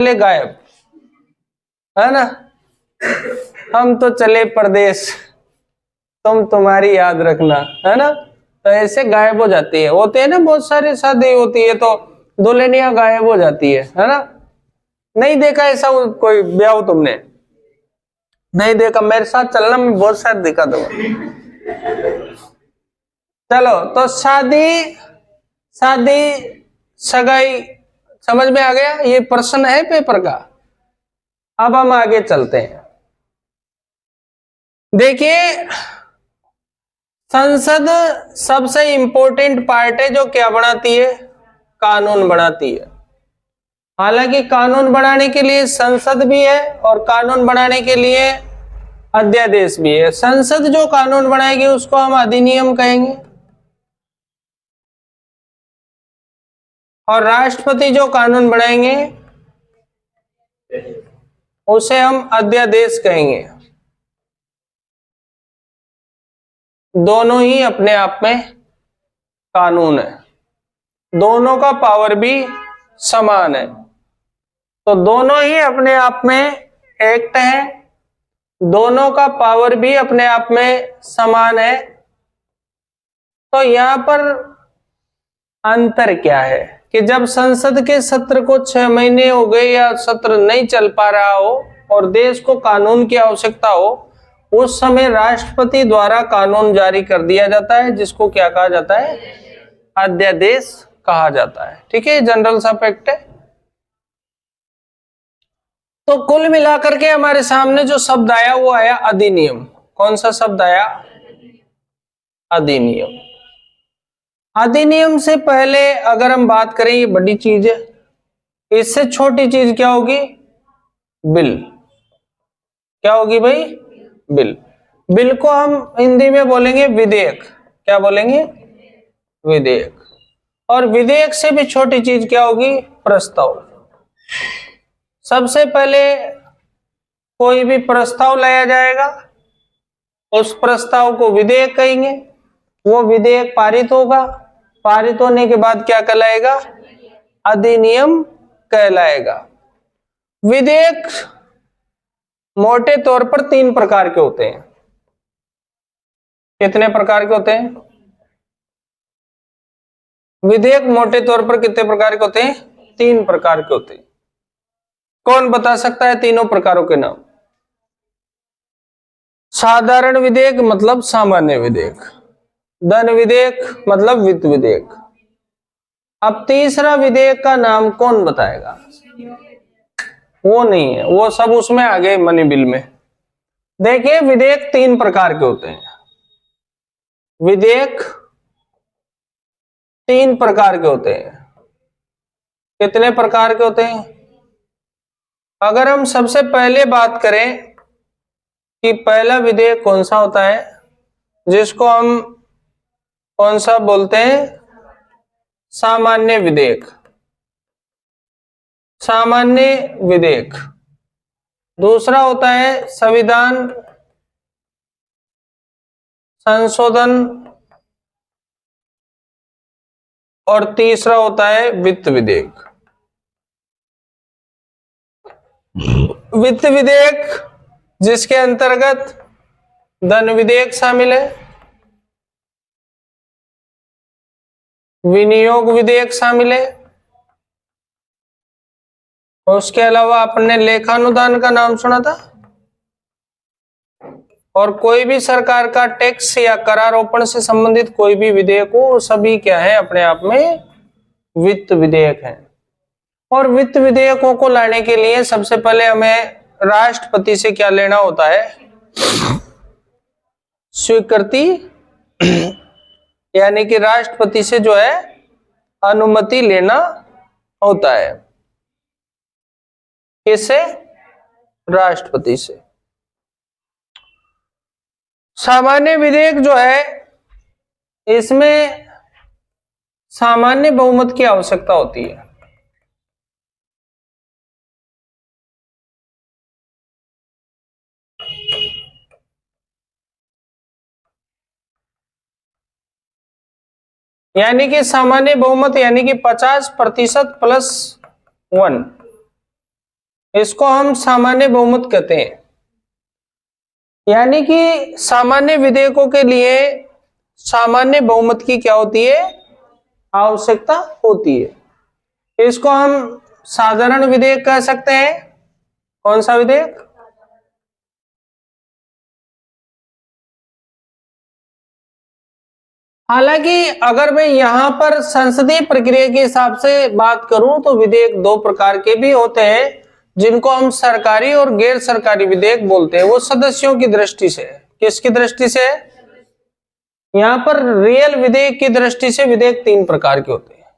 चले गायब, है ना। हम तो चले परदेश, तुम तुम्हारी याद रखना, है ना। तो ऐसे गायब हो जाती है। होते हैं ना बहुत सारी शादी होती है तो दुल्हनिया गायब हो जाती है ना। नहीं देखा ऐसा कोई ब्याह तुमने? नहीं देखा? मेरे साथ चलना, मैं बहुत सारे दिखा दूंगा। चलो, तो शादी सगाई समझ में आ गया? ये प्रश्न है पेपर का। अब हम आगे चलते हैं। देखिए, संसद सबसे इंपॉर्टेंट पार्ट है जो क्या बनाती है? कानून बनाती है। हालांकि कानून बनाने के लिए संसद भी है और कानून बनाने के लिए अध्यादेश भी है। संसद जो कानून बनाएगी उसको हम अधिनियम कहेंगे, और राष्ट्रपति जो कानून बनाएंगे उसे हम अध्यादेश कहेंगे। दोनों ही अपने आप में कानून है, दोनों का पावर भी समान है, तो दोनों ही अपने आप में एक्ट है, दोनों का पावर भी अपने आप में समान है। तो यहां पर अंतर क्या है कि जब संसद के सत्र को 6 महीने हो गए या सत्र नहीं चल पा रहा हो और देश को कानून की आवश्यकता हो, उस समय राष्ट्रपति द्वारा कानून जारी कर दिया जाता है, जिसको क्या कहा जाता है? अध्यादेश कहा जाता है। ठीक है, जनरल सा फैक्ट है। तो कुल मिलाकर के हमारे सामने जो शब्द आया वो आया अधिनियम। कौन सा शब्द आया? अधिनियम। अधिनियम से पहले अगर हम बात करें, ये बड़ी चीज है, इससे छोटी चीज क्या होगी? बिल। क्या होगी भाई? बिल। बिल को हम हिंदी में बोलेंगे विधेयक। क्या बोलेंगे? विधेयक। और विधेयक से भी छोटी चीज क्या होगी? प्रस्ताव। सबसे पहले कोई भी प्रस्ताव लाया जाएगा, उस प्रस्ताव को विधेयक कहेंगे, वो विधेयक पारित होगा, पारित होने के बाद क्या कहलाएगा? अधिनियम कहलाएगा। विधेयक मोटे तौर पर 3 प्रकार के होते हैं। कितने प्रकार के होते हैं? विधेयक मोटे तौर पर कितने प्रकार के होते हैं? 3 प्रकार के होते हैं। कौन बता सकता है तीनों प्रकारों के नाम? साधारण विधेयक मतलब सामान्य विधेयक, धन विधेयक मतलब वित्त विधेयक। अब तीसरा विधेयक का नाम कौन बताएगा? वो नहीं है, वो सब उसमें आ गए मनी बिल में। देखिए, विधेयक 3 प्रकार के होते हैं। विधेयक 3 प्रकार के होते हैं। कितने प्रकार के होते हैं? अगर हम सबसे पहले बात करें कि पहला विधेयक कौन सा होता है, जिसको हम कौन सा बोलते हैं? सामान्य विधेयक। सामान्य विधेयक। दूसरा होता है संविधान संशोधन, और तीसरा होता है वित्त विधेयक। वित्त विधेयक जिसके अंतर्गत धन विधेयक शामिल है, विनियोग विधेयक शामिल है, और उसके अलावा आपने लेखानुदान का नाम सुना था, और कोई भी सरकार का टैक्स या करारोपण से संबंधित कोई भी विधेयक हो, सभी क्या है? अपने आप में वित्त विधेयक है। और वित्त विधेयकों को लाने के लिए सबसे पहले हमें राष्ट्रपति से क्या लेना होता है? स्वीकृति, यानी कि राष्ट्रपति से जो है अनुमति लेना होता है। किससे? राष्ट्रपति से। सामान्य विधेयक जो है, इसमें सामान्य बहुमत की आवश्यकता होती है। यानी कि सामान्य बहुमत यानी कि 50% +1। इसको हम सामान्य बहुमत कहते हैं। यानी कि सामान्य विधेयकों के लिए सामान्य बहुमत की क्या होती है, आवश्यकता होती है। इसको हम साधारण विधेयक कह सकते हैं। कौन सा विधेयक? हालांकि अगर मैं यहां पर संसदीय प्रक्रिया के हिसाब से बात करूं तो विधेयक दो प्रकार के भी होते हैं, जिनको हम सरकारी और गैर सरकारी विधेयक बोलते हैं। वो सदस्यों की दृष्टि से। किसकी दृष्टि से? यहां पर रियल विधेयक की दृष्टि से विधेयक तीन प्रकार के होते हैं।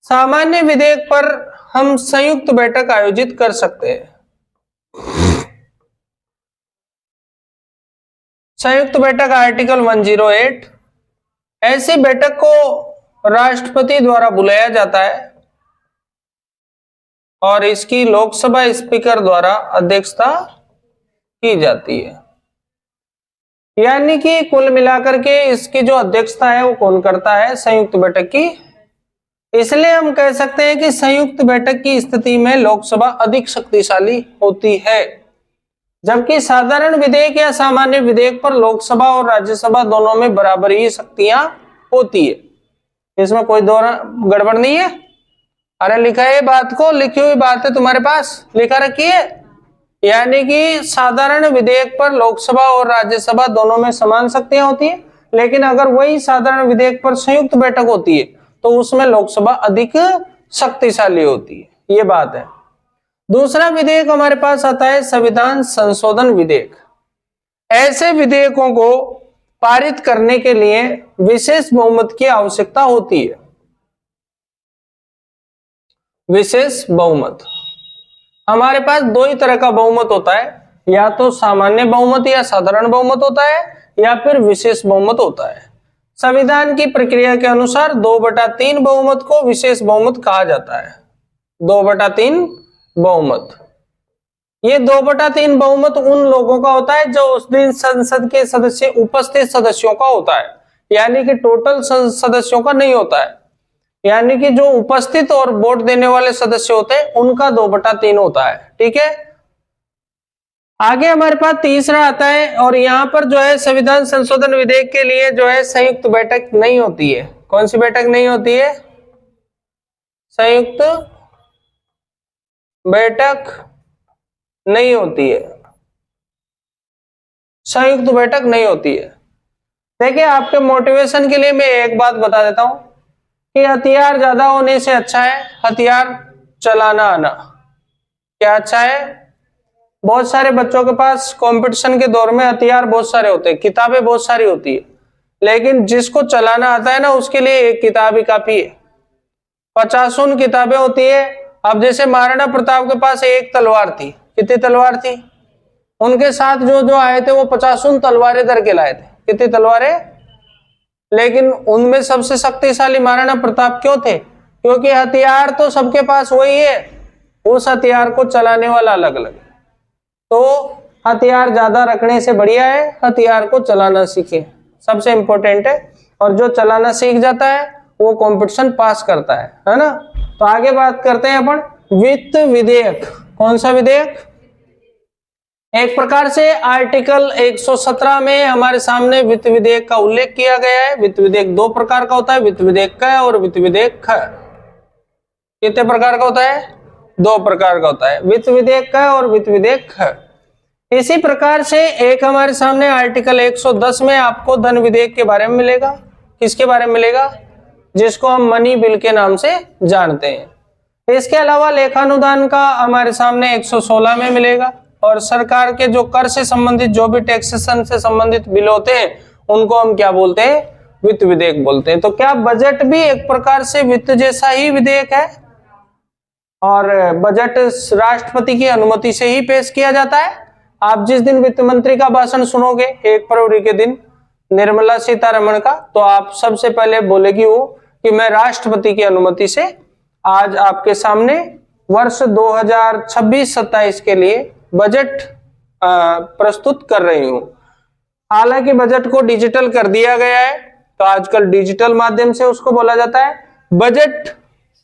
सामान्य विधेयक पर हम संयुक्त बैठक आयोजित कर सकते हैं। संयुक्त बैठक आर्टिकल 108। ऐसी बैठक को राष्ट्रपति द्वारा बुलाया जाता है और इसकी लोकसभा स्पीकर द्वारा अध्यक्षता की जाती है। यानी कि कुल मिलाकर के इसकी जो अध्यक्षता है वो कौन करता है? संयुक्त बैठक की। इसलिए हम कह सकते हैं कि संयुक्त बैठक की स्थिति में लोकसभा अधिक शक्तिशाली होती है, जबकि साधारण विधेयक या सामान्य विधेयक पर लोकसभा और राज्यसभा दोनों में बराबर ही शक्तियां होती है। इसमें कोई गड़बड़ नहीं है। अरे लिखा है बात को, लिखी हुई बात है तुम्हारे पास, लिखा रखी है। यानी कि साधारण विधेयक पर लोकसभा और राज्यसभा दोनों में समान शक्तियां होती है, लेकिन अगर वही साधारण विधेयक पर संयुक्त बैठक होती है तो उसमें लोकसभा अधिक शक्तिशाली होती है। ये बात है। दूसरा विधेयक हमारे पास आता है संविधान संशोधन विधेयक। ऐसे विधेयकों को पारित करने के लिए विशेष बहुमत की आवश्यकता होती है। विशेष बहुमत, हमारे पास दो ही तरह का बहुमत होता है, या तो सामान्य बहुमत या साधारण बहुमत होता है, या फिर विशेष बहुमत होता है। संविधान की प्रक्रिया के अनुसार 2/3 बहुमत को विशेष बहुमत कहा जाता है। 2/3 बहुमत, ये 2/3 बहुमत उन लोगों का होता है जो उस दिन संसद के सदस्य उपस्थित सदस्यों का होता है, यानी कि टोटल सदस्यों का नहीं होता है। यानी कि जो उपस्थित और वोट देने वाले सदस्य होते हैं उनका 2/3 होता है। ठीक है। आगे हमारे पास तीसरा आता है, और यहां पर जो है संविधान संशोधन विधेयक के लिए जो है संयुक्त बैठक नहीं होती है। कौन सी बैठक नहीं होती है? संयुक्त बैठक नहीं होती है। संयुक्त बैठक नहीं होती है। देखिए, आपके मोटिवेशन के लिए मैं एक बात बता देता हूं कि हथियार ज्यादा होने से अच्छा है हथियार चलाना आना। क्या अच्छा है? बहुत सारे बच्चों के पास कंपटीशन के दौर में हथियार बहुत सारे होते हैं, किताबें बहुत सारी होती है, लेकिन जिसको चलाना आता है ना उसके लिए एक किताब ही काफी है। 50 किताबें होती है। अब जैसे महाराणा प्रताप के पास एक तलवार थी। कितनी तलवार थी? उनके साथ जो जो आए थे वो 50 तलवारें धर के लाए थे। कितनी तलवारें? लेकिन उनमें सबसे शक्तिशाली महाराणा प्रताप क्यों थे? क्योंकि हथियार तो सबके पास वही है, उस हथियार को चलाने वाला अलग अलग। तो हथियार ज्यादा रखने से बढ़िया है हथियार को चलाना सीखे, सबसे इंपॉर्टेंट है। और जो चलाना सीख जाता है वो कंपटीशन पास करता है ना। तो आगे बात करते हैं अपन वित्त विधेयक। कौन सा विधेयक? एक प्रकार से आर्टिकल 117 में हमारे सामने वित्त विधेयक का उल्लेख किया गया है। वित्त विधेयक दो प्रकार का होता है, वित्त विधेयक क और वित्त विधेयक ख। कितने प्रकार का होता है? दो प्रकार का होता है, वित्त विधेयक क और वित्त विधेयक ख। इसी प्रकार से एक हमारे सामने आर्टिकल 110 में आपको धन विधेयक के बारे में मिलेगा। किसके बारे में मिलेगा? जिसको हम मनी बिल के नाम से जानते हैं। इसके अलावा लेखानुदान का हमारे सामने 116 में मिलेगा, और सरकार के जो कर से संबंधित जो भी टैक्सेशन से संबंधित बिल होते हैं उनको हम क्या बोलते हैं? वित्त विधेयक बोलते हैं। तो क्या बजट भी एक प्रकार से वित्त जैसा ही विधेयक है? और बजट राष्ट्रपति की अनुमति से ही पेश किया जाता है। आप जिस दिन वित्त मंत्री का भाषण सुनोगे 1 फरवरी के दिन निर्मला सीतारमण का, तो आप सबसे पहले बोलेगी वो कि मैं राष्ट्रपति की अनुमति से आज आपके सामने वर्ष 2026-27 के लिए बजट प्रस्तुत कर रही हूं। हालांकि बजट को डिजिटल कर दिया गया है, तो आजकल डिजिटल माध्यम से उसको बोला जाता है। बजट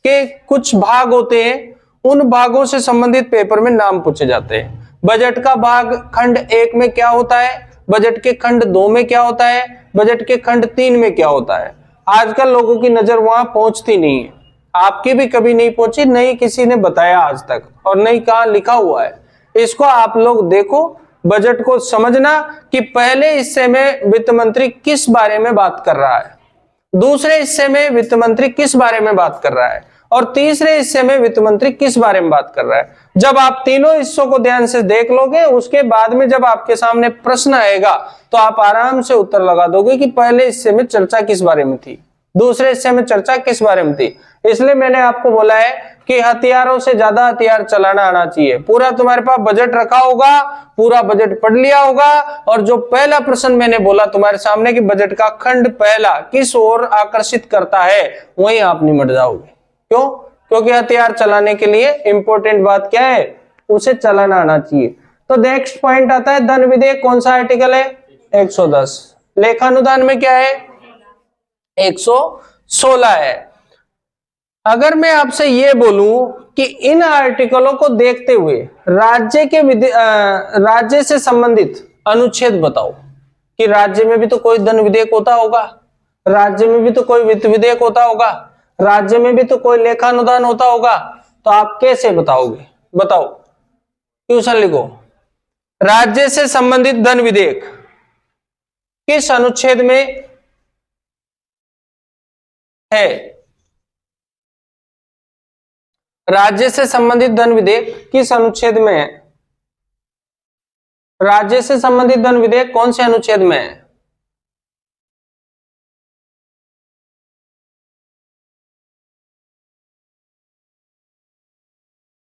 के कुछ भाग होते हैं उन भागों से संबंधित पेपर में नाम पूछे जाते हैं। बजट का भाग खंड 1 में क्या होता है, बजट के खंड 2 में क्या होता है, बजट के खंड 3 में क्या होता है। आजकल लोगों की नजर वहां पहुंचती नहीं है, आपकी भी कभी नहीं पहुंची, नहीं किसी ने बताया आज तक, और नहीं कहाँ लिखा हुआ है। इसको आप लोग देखो, बजट को समझना कि पहले हिस्से में वित्त मंत्री किस बारे में बात कर रहा है, दूसरे हिस्से में वित्त मंत्री किस बारे में बात कर रहा है, और तीसरे हिस्से में वित्त मंत्री किस बारे में बात कर रहा है। जब आप तीनों हिस्सों को ध्यान से देख लोगे, उसके बाद में जब आपके सामने प्रश्न आएगा तो आप आराम से उत्तर लगा दोगे कि पहले हिस्से में चर्चा किस बारे में थी, दूसरे हिस्से में चर्चा किस बारे में थी। इसलिए मैंने आपको बोला है कि हथियारों से ज्यादा हथियार चलाना आना चाहिए। पूरा तुम्हारे पास बजट रखा होगा, पूरा बजट पढ़ लिया होगा, और जो पहला प्रश्न मैंने बोला तुम्हारे सामने कि बजट का खंड पहला किस ओर आकर्षित करता है, वहीं आप निमट जाओगे। क्यों? क्योंकि हथियार चलाने के लिए इंपॉर्टेंट बात क्या है, उसे चलाना आना चाहिए। तो नेक्स्ट पॉइंट आता है धन विधेयक, कौन सा आर्टिकल है, 110। लेखानुदान में क्या है, 116 है। अगर मैं आपसे ये बोलूं कि इन आर्टिकलों को देखते हुए राज्य से संबंधित अनुच्छेद बताओ, कि राज्य में भी तो कोई धन विधेयक होता होगा, राज्य में भी तो कोई वित्त विधेयक होता होगा, राज्य में भी तो कोई लेखानुदान होता होगा, तो आप कैसे बताओगे? बताओ, क्वेश्चन लिखो, राज्य से संबंधित धन विधेयक किस अनुच्छेद में है? राज्य से संबंधित धन विधेयक किस अनुच्छेद में है? राज्य से संबंधित धन विधेयक कौन से अनुच्छेद में है?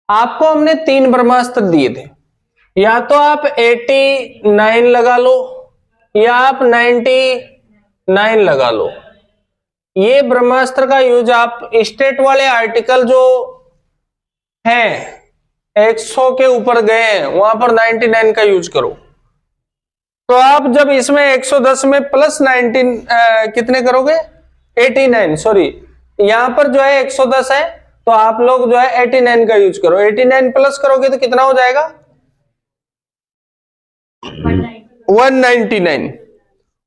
आपको हमने 3 ब्रह्मास्त्र दिए थे, या तो आप 89 लगा लो या आप 99 लगा लो। ये ब्रह्मास्त्र का यूज आप स्टेट वाले आर्टिकल जो हैं 100 के ऊपर गए हैं वहां पर 99 का यूज करो। तो आप जब इसमें 110 में प्लस 19 कितने करोगे, 89, सॉरी यहां पर जो है 110 है, तो आप लोग जो है 89 का यूज करो। 89 प्लस करोगे तो कितना हो जाएगा, 199।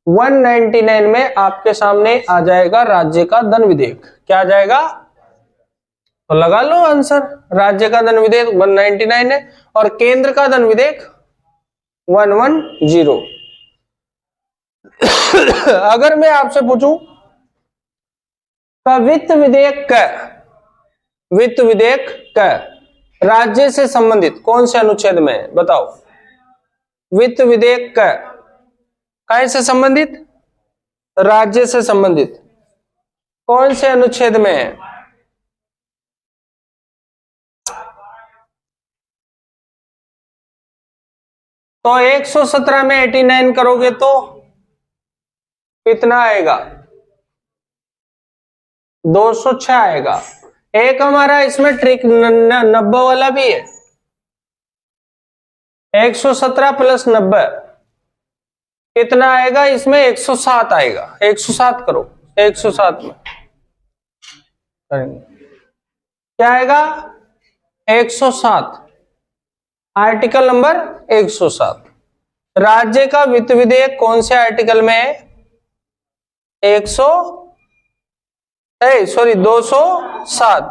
199 में आपके सामने आ जाएगा राज्य का धन विधेयक। क्या आ जाएगा, तो लगा लो आंसर। राज्य का धन विधेयक 199 है और केंद्र का धन विधेयक 110। अगर मैं आपसे पूछूं का वित्त विधेयक का राज्य से संबंधित कौन से अनुच्छेद में है, बताओ। वित्त विधेयक का कैसे संबंधित, राज्य से संबंधित कौन से अनुच्छेद में है? तो 117 में 89 करोगे तो कितना आएगा, 206 आएगा। एक हमारा इसमें ट्रिक 90 वाला भी है, 117 प्लस 90 कितना आएगा, इसमें 107 आएगा। 107 करो, 107 में करेंगे क्या आएगा, 107, आर्टिकल नंबर 107। राज्य का वित्त विधेयक कौन से आर्टिकल में है, 207।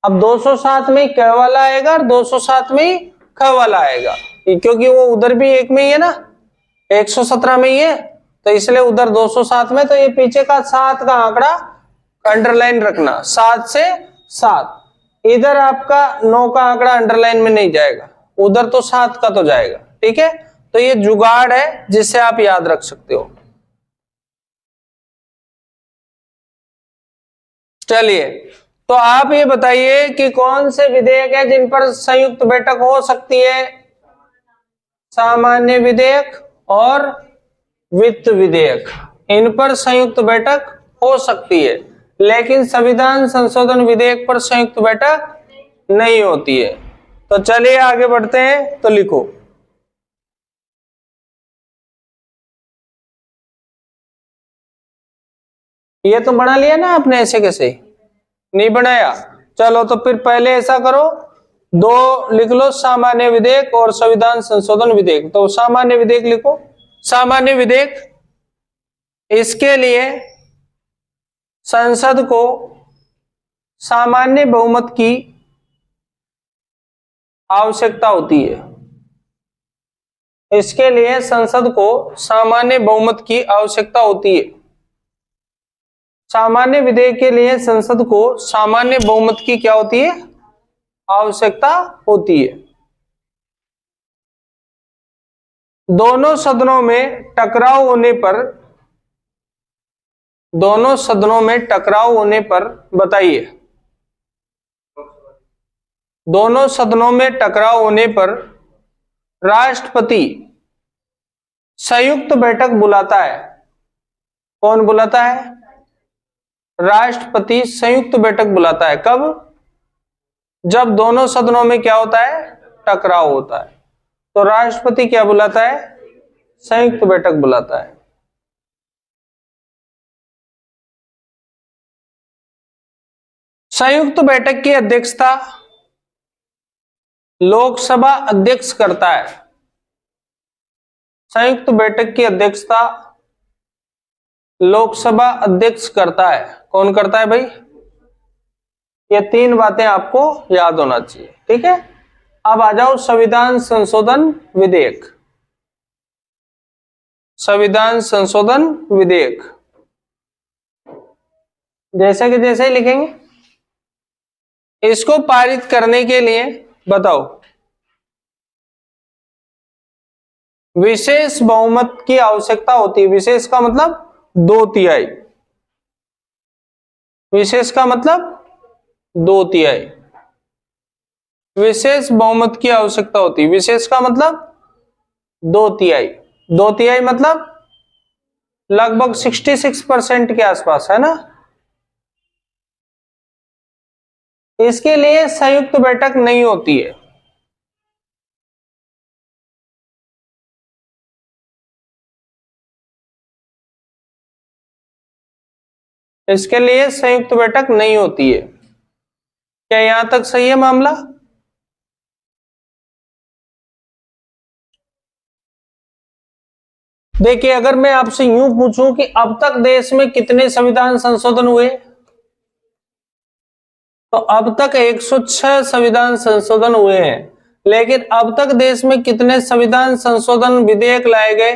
अब 207 में क वाला आएगा और 207 में ख वाला आएगा, क्योंकि वो उधर भी एक में ही है ना, 117 में ही है, तो इसलिए उधर 207 में। तो ये पीछे का 7 का आंकड़ा अंडरलाइन रखना, 7 से 7। इधर आपका 9 का आंकड़ा अंडरलाइन में नहीं जाएगा, उधर तो 7 का तो जाएगा। ठीक है, तो ये जुगाड़ है जिससे आप याद रख सकते हो। चलिए, तो आप ये बताइए कि कौन से विधेयक है जिन पर संयुक्त बैठक हो सकती है। सामान्य विधेयक और वित्त विधेयक, इन पर संयुक्त बैठक हो सकती है, लेकिन संविधान संशोधन विधेयक पर संयुक्त बैठक नहीं होती है। तो चलिए आगे बढ़ते हैं, तो लिखो। ये तो बना लिया ना आपने, ऐसे कैसे नहीं बनाया। चलो तो फिर पहले ऐसा करो, दो लिख लो, सामान्य विधेयक और संविधान संशोधन विधेयक। तो सामान्य विधेयक लिखो। सामान्य विधेयक, इसके लिए संसद को सामान्य बहुमत की आवश्यकता होती है। इसके लिए संसद को सामान्य बहुमत की आवश्यकता होती है। सामान्य विधेयक के लिए संसद को सामान्य बहुमत की क्या होती है? आवश्यकता होती है। दोनों सदनों में टकराव होने पर, दोनों सदनों में टकराव होने पर, बताइए, दोनों सदनों में टकराव होने पर राष्ट्रपति संयुक्त बैठक बुलाता है। कौन बुलाता है? राष्ट्रपति संयुक्त बैठक बुलाता है। कब? जब दोनों सदनों में क्या होता है? टकराव होता है। तो राष्ट्रपति क्या बुलाता है? संयुक्त बैठक बुलाता है। संयुक्त बैठक की अध्यक्षता लोकसभा अध्यक्ष करता है। संयुक्त बैठक की अध्यक्षता लोकसभा अध्यक्ष करता है। कौन करता है भाई? ये तीन बातें आपको याद होना चाहिए, ठीक है। अब आ जाओ संविधान संशोधन विधेयक। संविधान संशोधन विधेयक जैसे कि जैसे ही लिखेंगे, इसको पारित करने के लिए बताओ, विशेष बहुमत की आवश्यकता होती है। विशेष का मतलब 2/3। विशेष का मतलब 2/3। विशेष बहुमत की आवश्यकता होती है। विशेष का मतलब 2/3। 2/3 मतलब लगभग 66% के आसपास, है ना। इसके लिए संयुक्त बैठक नहीं होती है। इसके लिए संयुक्त बैठक नहीं होती है। क्या यहां तक सही है मामला? देखिए, अगर मैं आपसे यूं पूछूं कि अब तक देश में कितने संविधान संशोधन हुए, तो अब तक 106 संविधान संशोधन हुए हैं। लेकिन अब तक देश में कितने संविधान संशोधन विधेयक लाए गए,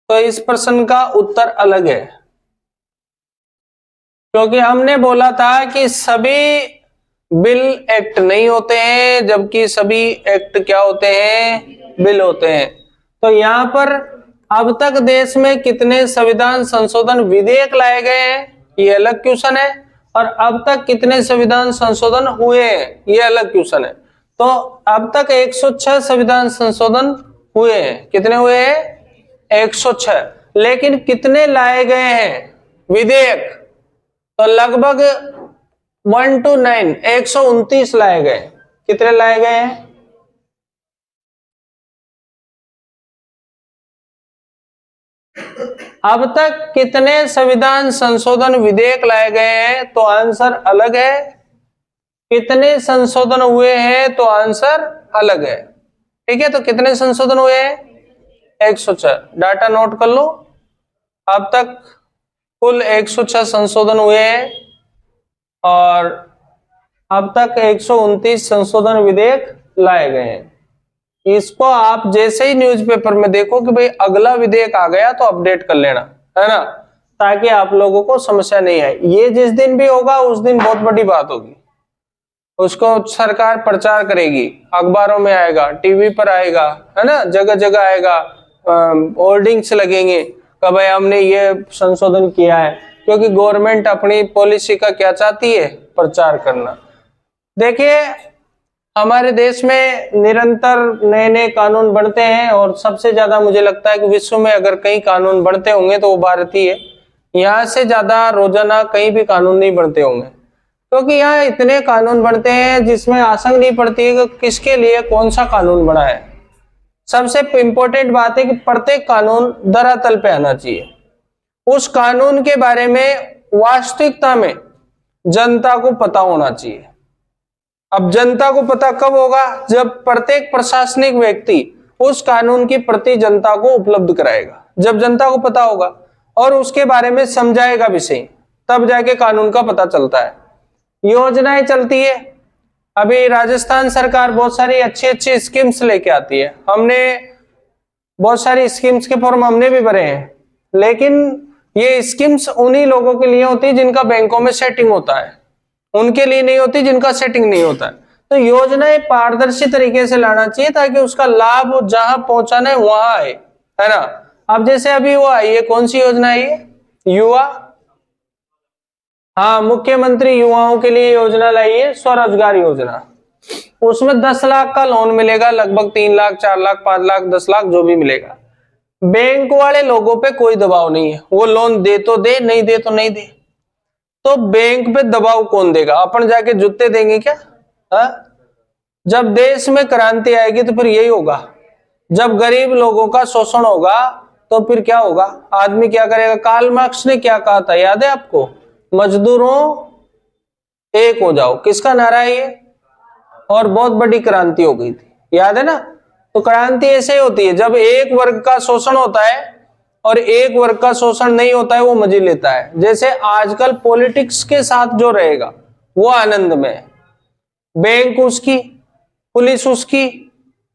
तो इस प्रश्न का उत्तर अलग है। क्योंकि हमने बोला था कि सभी बिल एक्ट नहीं होते हैं, जबकि सभी एक्ट क्या होते हैं? बिल होते हैं। तो यहां पर अब तक देश में कितने संविधान संशोधन विधेयक लाए गए हैं, ये अलग क्वेश्चन है। और अब तक कितने संविधान संशोधन हुए हैं, ये अलग क्वेश्चन है। तो अब तक 106 संविधान संशोधन हुए हैं। कितने हुए हैं? 106। लेकिन कितने लाए गए हैं विधेयक? तो लगभग 1 to 9, 129 लाए गए। कितने लाए गए हैं? अब तक कितने संविधान संशोधन विधेयक लाए गए हैं, तो आंसर अलग है। कितने संशोधन हुए हैं, तो आंसर अलग है। ठीक है, तो कितने संशोधन हुए हैं? 106। डाटा नोट कर लो। अब तक कुल 106 संशोधन हुए हैं और अब तक 129 संशोधन विधेयक लाए गए हैं। इसको आप जैसे ही न्यूज़पेपर में देखो कि भाई अगला विधेयक आ गया, तो अपडेट कर लेना, है ना, ताकि आप लोगों को समस्या नहीं आए। ये जिस दिन भी होगा उस दिन बहुत बड़ी बात होगी। उसको सरकार प्रचार करेगी, अखबारों में आएगा, टीवी पर आएगा, है ना, जगह जगह आएगा, होर्डिंग्स लगेंगे कि भाई हमने ये संशोधन किया है। क्योंकि गवर्नमेंट अपनी पॉलिसी का क्या चाहती है? प्रचार करना। देखिए, हमारे देश में निरंतर नए नए कानून बनते हैं और सबसे ज्यादा मुझे लगता है कि विश्व में अगर कहीं कानून बनते होंगे तो वो भारतीय है। यहाँ से ज्यादा रोजाना कहीं भी कानून नहीं बनते होंगे, क्योंकि यहाँ इतने कानून बनते हैं जिसमें आशंका नहीं पड़ती है कि किसके लिए कौन सा कानून बना है। सबसे इंपॉर्टेंट बात है कि प्रत्येक कानून धरातल पे आना चाहिए। उस कानून के बारे में वास्तविकता में जनता को पता होना चाहिए। अब जनता को पता कब होगा? जब प्रत्येक प्रशासनिक व्यक्ति उस कानून की प्रति जनता को उपलब्ध कराएगा, जब जनता को पता होगा और उसके बारे में समझाएगा भी सही, तब जाके कानून का पता चलता है। योजनाएं चलती है, अभी राजस्थान सरकार बहुत सारी अच्छी अच्छी स्कीम्स लेके आती है। हमने बहुत सारी स्कीम्स के फॉर्म हमने भी भरे हैं, लेकिन ये स्कीम्स उन्हीं लोगों के लिए होती है जिनका बैंकों में सेटिंग होता है, उनके लिए नहीं होती जिनका सेटिंग नहीं होता है। तो योजनाएं पारदर्शी तरीके से लाना चाहिए ताकि उसका लाभ जहां पहुंचाना है वहां आए, है ना। अब जैसे अभी वो आई है, कौन सी योजना है ये? युवा, हाँ, मुख्यमंत्री युवाओं के लिए योजना लाई है, स्वरोजगार योजना। उसमें 10 लाख का लोन मिलेगा, लगभग 3 लाख, 4 लाख, 5 लाख, 10 लाख जो भी मिलेगा। बैंक वाले लोगों पे कोई दबाव नहीं है, वो लोन दे तो दे, नहीं दे तो नहीं दे। तो बैंक पे दबाव कौन देगा? अपन जाके जूते देंगे क्या? हा? जब देश में क्रांति आएगी तो फिर यही होगा। जब गरीब लोगों का शोषण होगा तो फिर क्या होगा? आदमी क्या करेगा? कार्ल मार्क्स ने क्या कहा था, याद है आपको? मजदूरों एक हो जाओ, किसका नारा है ये? और बहुत बड़ी क्रांति हो गई थी, याद है ना। तो क्रांति ऐसे ही होती है, जब एक वर्ग का शोषण होता है और एक वर्ग का शोषण नहीं होता है, वो मजे लेता है। जैसे आजकल पॉलिटिक्स के साथ जो रहेगा वो आनंद में है, बैंक उसकी, पुलिस उसकी,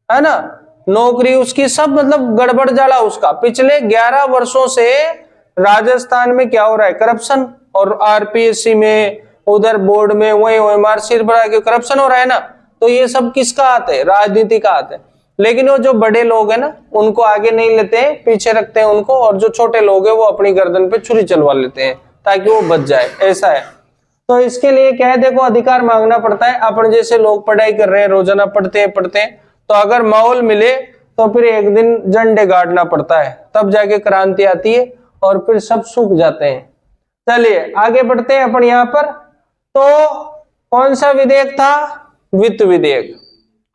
है ना, नौकरी उसकी, सब मतलब गड़बड़ जाला उसका। पिछले 11 वर्षों से राजस्थान में क्या हो रहा है? करप्शन। और आरपीएससी में, उधर बोर्ड में, वही मार्कशीट बना के करप्शन हो रहा है ना। तो ये सब किसका हाथ है? राजनीति का हाथ है। लेकिन वो जो बड़े लोग हैं ना, उनको आगे नहीं लेते हैं, पीछे रखते हैं उनको, और जो छोटे लोग हैं वो अपनी गर्दन पे छुरी चलवा लेते हैं ताकि वो बच जाए, ऐसा है। तो इसके लिए क्या है, देखो, अधिकार मांगना पड़ता है। अपन जैसे लोग पढ़ाई कर रहे हैं, रोजाना पढ़ते हैं, तो अगर माहौल मिले तो फिर एक दिन झंडे गाड़ना पड़ता है, तब जाके क्रांति आती है और फिर सब सूख जाते हैं। चलिए आगे बढ़ते हैं अपन यहाँ पर। तो कौन सा विधेयक था? वित्त विधेयक।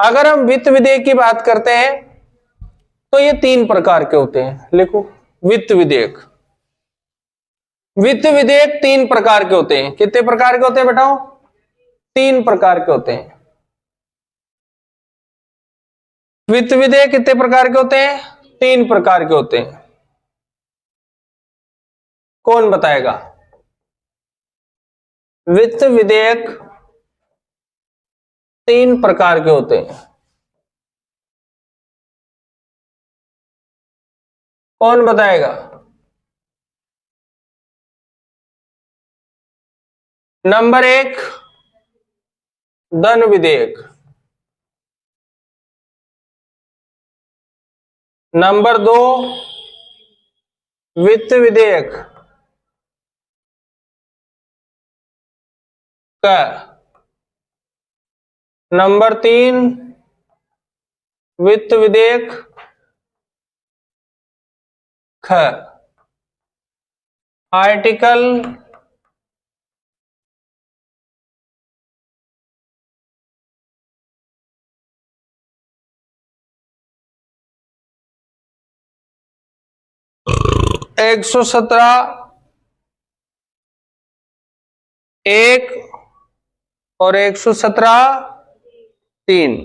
अगर हम वित्त विधेयक की बात करते हैं तो ये 3 प्रकार के होते हैं, लिखो, वित्त विधेयक। वित्त विधेयक 3 प्रकार के होते हैं। कितने प्रकार के होते हैं बताओ? 3 प्रकार के होते हैं। वित्त विधेयक कितने प्रकार के होते हैं? 3 प्रकार के होते हैं। कौन बताएगा? वित्त विधेयक 3 प्रकार के होते हैं, कौन बताएगा? नंबर 1, धन विधेयक। नंबर 2, वित्त विधेयक का। नंबर 3, वित्त विधेयक ख। आर्टिकल 117 1 और 117 3।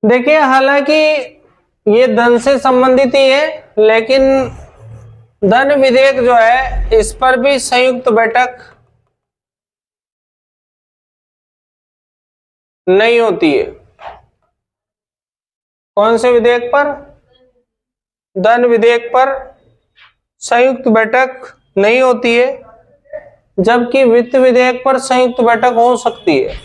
देखिए, हालांकि ये धन से संबंधित ही है, लेकिन धन विधेयक जो है इस पर भी संयुक्त बैठक नहीं होती है। कौन से विधेयक पर? धन विधेयक पर संयुक्त बैठक नहीं होती है, जबकि वित्त विधेयक पर संयुक्त बैठक हो सकती है।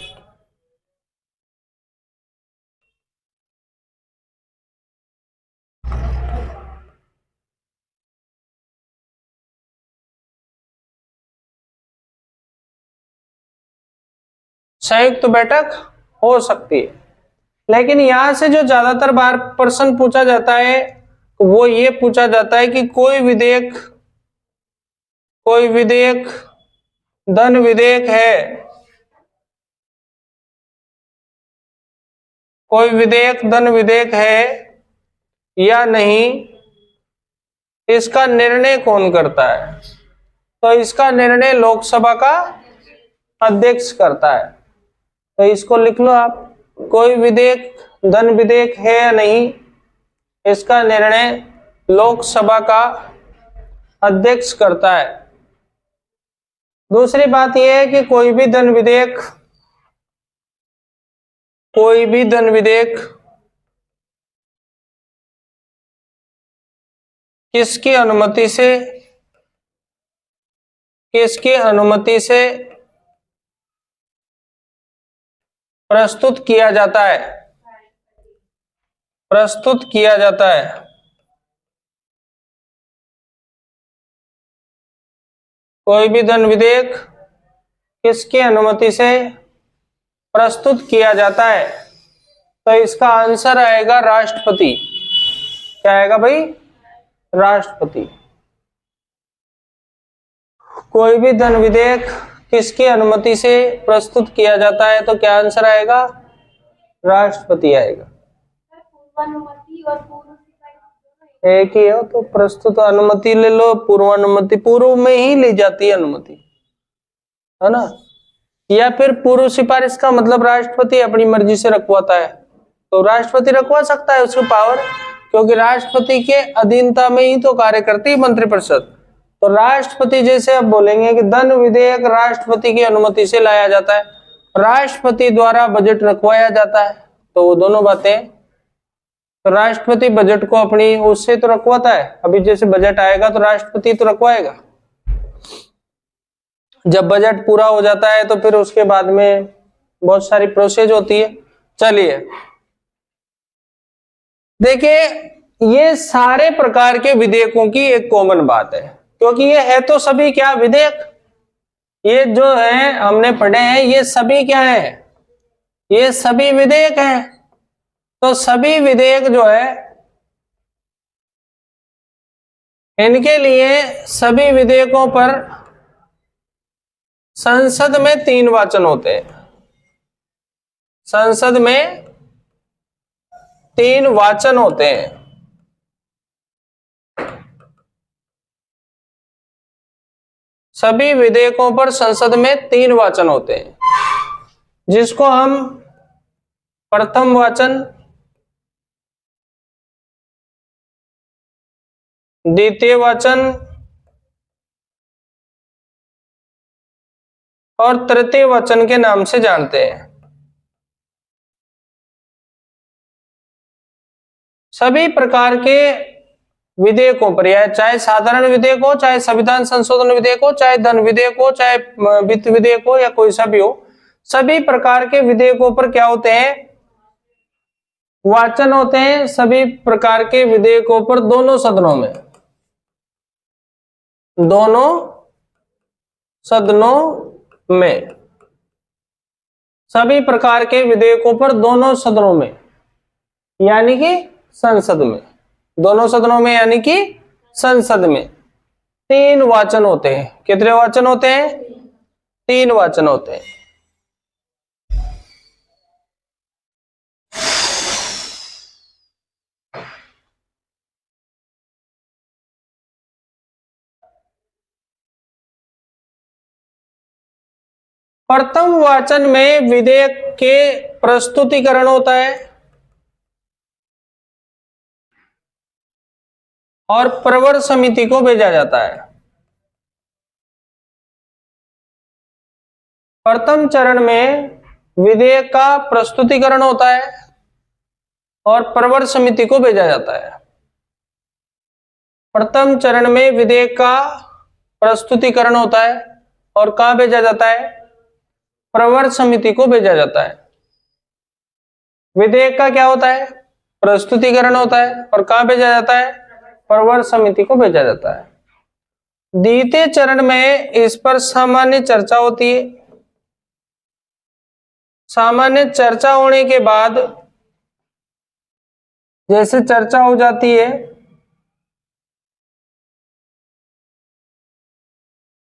संयुक्त बैठक हो सकती है, लेकिन यहां से जो ज्यादातर बार प्रश्न पूछा जाता है वो ये पूछा जाता है कि कोई विधेयक धन विधेयक है कोई विधेयक धन विधेयक है या नहीं, इसका निर्णय कौन करता है? तो इसका निर्णय लोकसभा का अध्यक्ष करता है। तो इसको लिख लो आप, कोई विधेयक धन विधेयक है या नहीं, इसका निर्णय लोकसभा का अध्यक्ष करता है। दूसरी बात यह है कि कोई भी धन विधेयक किसकी अनुमति से प्रस्तुत किया जाता है। कोई भी धन विधेयक किसकी अनुमति से प्रस्तुत किया जाता है? तो इसका आंसर आएगा राष्ट्रपति। क्या आएगा भाई? राष्ट्रपति। कोई भी धन विधेयक किसकी अनुमति से प्रस्तुत किया जाता है, तो क्या आंसर आएगा? राष्ट्रपति आएगा। एक ही है तो प्रस्तुत अनुमति ले लो, पूर्वानुमति पूर्व में ही ली जाती है अनुमति, है ना। या फिर पूर्व सिफारिश का मतलब राष्ट्रपति अपनी मर्जी से रखवाता है, तो राष्ट्रपति रखवा सकता है, उसकी पावर, क्योंकि राष्ट्रपति के अधीनता में ही तो कार्य करती है मंत्रिपरिषद। तो राष्ट्रपति जैसे अब बोलेंगे कि धन विधेयक राष्ट्रपति की अनुमति से लाया जाता है, राष्ट्रपति द्वारा बजट रखवाया जाता है, तो वो दोनों बातें, तो राष्ट्रपति बजट को अपनी उससे तो रखवाता है। अभी जैसे बजट आएगा तो राष्ट्रपति तो रखवाएगा। जब बजट पूरा हो जाता है तो फिर उसके बाद में बहुत सारी प्रोसेस होती है। चलिए देखिए, ये सारे प्रकार के विधेयकों की एक कॉमन बात है, क्योंकि ये है तो सभी क्या विधेयक, ये जो है हमने पढ़े हैं ये सभी क्या है, ये सभी विधेयक हैं। तो सभी विधेयक जो है, इनके लिए सभी विधेयकों पर संसद में 3 वाचन होते हैं। संसद में 3 वाचन होते हैं। सभी विधेयकों पर संसद में 3 वाचन होते हैं, जिसको हम प्रथम वाचन, द्वितीय वाचन और तृतीय वाचन के नाम से जानते हैं। सभी प्रकार के विधेयकों पर, या चाहे साधारण विधेयक हो, चाहे संविधान संशोधन विधेयक हो, चाहे धन विधेयक हो, चाहे वित्त विधेयक हो, या कोई सा भी हो, सभी प्रकार के विधेयकों पर क्या होते हैं? वाचन होते हैं। सभी प्रकार के विधेयकों पर दोनों सदनों में सभी प्रकार के विधेयकों पर दोनों सदनों में, यानी कि संसद में, दोनों सदनों में यानी कि संसद में 3 वाचन होते हैं। कितने वाचन होते हैं? 3 वाचन होते हैं। प्रथम वाचन में विधेयक के प्रस्तुतिकरण होता है और प्रवर समिति को भेजा जाता है। प्रथम चरण में विधेयक का प्रस्तुतिकरण होता है और प्रवर समिति को भेजा जाता है। प्रथम चरण में विधेयक का प्रस्तुतिकरण होता है और कहां भेजा जाता है? प्रवर समिति को भेजा जाता है। विधेयक का क्या होता है? प्रस्तुतिकरण होता है और कहां भेजा जाता है? प्रवर समिति को भेजा जाता है। द्वितीय चरण में इस पर सामान्य चर्चा होती है। सामान्य चर्चा होने के बाद, जैसे चर्चा हो जाती है,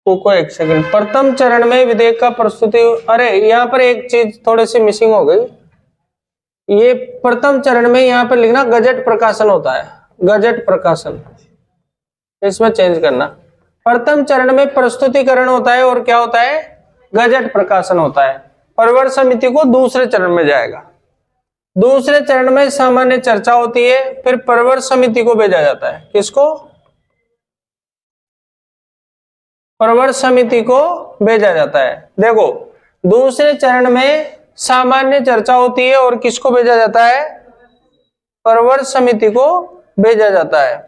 तो एक सेकंड, प्रथम चरण में विधेयक का प्रस्तुति, अरे यहां पर एक चीज थोड़ी सी मिसिंग हो गई, ये प्रथम चरण में यहाँ पे लिखना गजट प्रकाशन होता है, गजट प्रकाशन, इसमें चेंज करना। प्रथम चरण में प्रस्तुतिकरण होता है और क्या होता है, गजट प्रकाशन होता है। परवर समिति को दूसरे चरण में जाएगा। दूसरे चरण में सामान्य चर्चा होती है, फिर परवर समिति को भेजा जाता है। किसको? परवर समिति को भेजा जाता है। देखो, दूसरे चरण में सामान्य चर्चा होती है और किसको भेजा जाता है? परवर समिति को भेजा जाता है।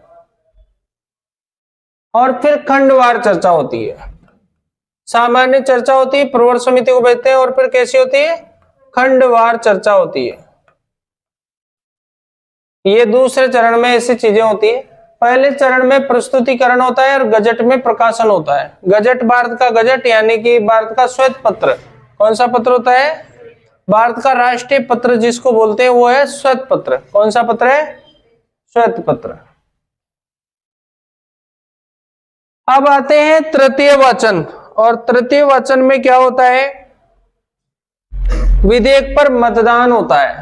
और फिर खंडवार चर्चा होती है। सामान्य चर्चा होती है, परवर समिति को भेजते हैं, और फिर कैसी होती है? खंडवार चर्चा होती है। ये दूसरे चरण में ऐसी चीजें होती है। पहले चरण में प्रस्तुतिकरण होता है और गजट में प्रकाशन होता है। गजट, भारत का गजट यानी कि भारत का श्वेत पत्र। कौन सा पत्र होता है? भारत का राष्ट्रीय पत्र जिसको बोलते हैं वो है श्वेत पत्र। कौन सा पत्र है? श्वेत पत्र। अब आते हैं तृतीय वाचन, और तृतीय वाचन में क्या होता है? विधेयक पर मतदान होता है।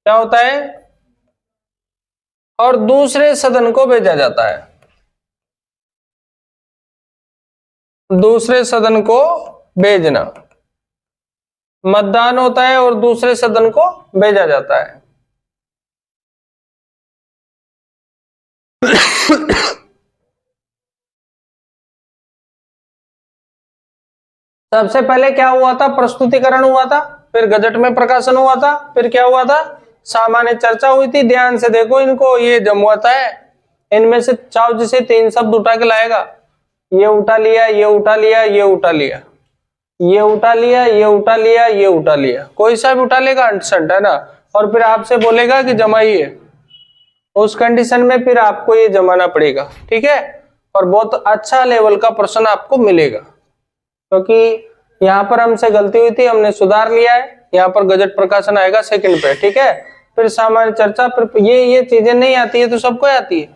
क्या होता है? और दूसरे सदन को भेजा जाता है। दूसरे सदन को भेजना, मतदान होता है और दूसरे सदन को भेजा जाता है। सबसे पहले क्या हुआ था? प्रस्तुतिकरण हुआ था, फिर गजट में प्रकाशन हुआ था, फिर क्या हुआ था? सामान्य चर्चा हुई थी। ध्यान से देखो इनको, ये जमवाता है। इनमें से चाहो जिसे 3 शब्द उठा के लाएगा, ये उठा लिया, ये उठा लिया, ये उठा लिया, ये उठा लिया, ये उठा लिया, ये उठा लिया, कोई सा भी उठा लेगा अंटसंट, है ना। और फिर आपसे बोलेगा कि जमाइए, उस कंडीशन में फिर आपको ये जमाना पड़ेगा, ठीक है। और बहुत अच्छा लेवल का प्रश्न आपको मिलेगा, क्योंकि यहाँ पर हमसे गलती हुई थी, हमने सुधार लिया है। यहाँ पर गजट प्रकाशन आएगा सेकंड पे, ठीक है। फिर सामान्य चर्चा, फिर ये चीजें नहीं आती है तो सबको आती है।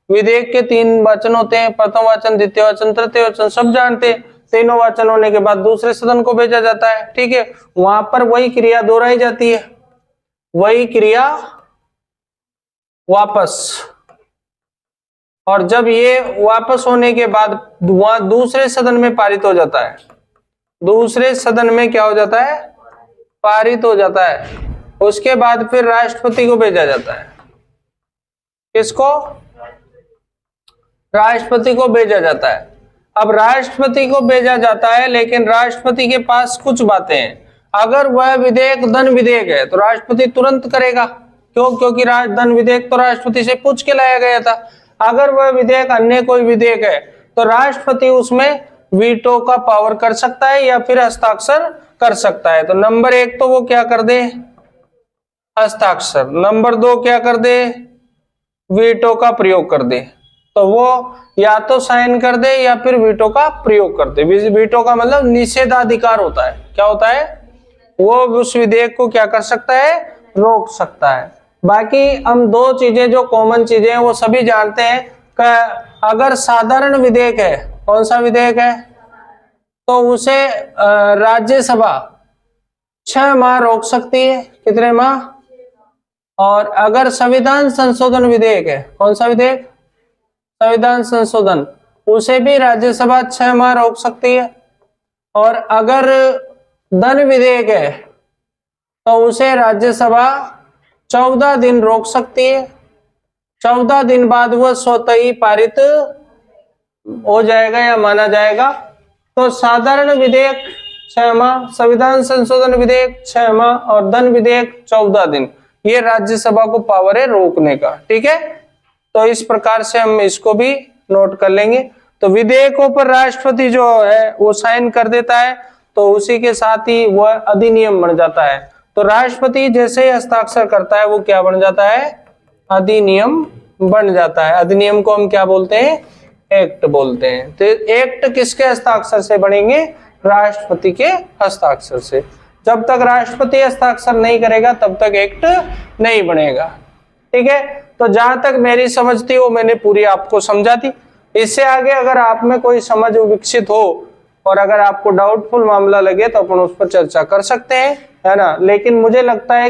विधेयक के 3 वाचन होते हैं, प्रथम वाचन, द्वितीय वाचन, तृतीय वाचन, सब जानते हैं। तीनों वाचन होने के बाद दूसरे सदन को भेजा जाता है, ठीक है। वहां पर वही क्रिया दोहराई जाती है, वही क्रिया वापस। और जब ये वापस होने के बाद वहां दूसरे सदन में पारित हो जाता है, दूसरे सदन में क्या हो जाता है? पारित हो जाता है। उसके बाद फिर राष्ट्रपति को भेजा जाता है। किसको? राष्ट्रपति को भेजा जाता है। अब राष्ट्रपति को भेजा जाता है, लेकिन राष्ट्रपति के पास कुछ बातें हैं। अगर वह विधेयक धन विधेयक है तो राष्ट्रपति तुरंत करेगा। क्यों? क्योंकि धन विधेयक तो राष्ट्रपति से पूछ के लाया गया था। अगर वह विधेयक अन्य कोई विधेयक है तो राष्ट्रपति उसमें वीटो का पावर कर सकता है या फिर हस्ताक्षर कर सकता है। तो नंबर 1 तो वो क्या कर दे? हस्ताक्षर। नंबर 2 क्या कर दे? वीटो का प्रयोग कर दे। तो वो या तो साइन कर दे या फिर वीटो का प्रयोग कर दे। वीटो का मतलब निषेधाधिकार होता है। क्या होता है? वो उस विधेयक को क्या कर सकता है? रोक सकता है। बाकी हम 2 चीजें जो कॉमन चीजें हैं वो सभी जानते हैं कि अगर साधारण विधेयक है, कौन सा विधेयक है, तो उसे राज्यसभा 6 माह रोक सकती है। कितने माह? और अगर संविधान संशोधन विधेयक है, कौन सा विधेयक? संविधान संशोधन, उसे भी राज्यसभा 6 माह रोक सकती है। और अगर धन विधेयक है तो उसे राज्यसभा 14 दिन रोक सकती है। 14 दिन बाद वह स्वतः ही पारित हो जाएगा या माना जाएगा। तो साधारण विधेयक 6 माह, संविधान संशोधन विधेयक 6 माह और धन विधेयक 14 दिन, ये राज्यसभा को पावर है रोकने का, ठीक है। तो इस प्रकार से हम इसको भी नोट कर लेंगे। तो विधेयकों पर राष्ट्रपति जो है वो साइन कर देता है, तो उसी के साथ ही वह अधिनियम बन जाता है। तो राष्ट्रपति जैसे ही हस्ताक्षर करता है वो क्या बन जाता है? अधिनियम बन जाता है। अधिनियम को हम क्या बोलते हैं? एक्ट बोलते हैं। तो एक्ट किसके हस्ताक्षर से बनेंगे? राष्ट्रपति के हस्ताक्षर से। जब तक राष्ट्रपति हस्ताक्षर नहीं करेगा तब तक एक्ट नहीं बनेगा, ठीक है। तो जहां तक मेरी समझ थी वो मैंने पूरी आपको समझा दी। इससे आगे अगर आप में कोई समझ विकसित हो और अगर आपको डाउटफुल मामला लगे तो अपन उस पर चर्चा कर सकते हैं, है ना। लेकिन मुझे लगता है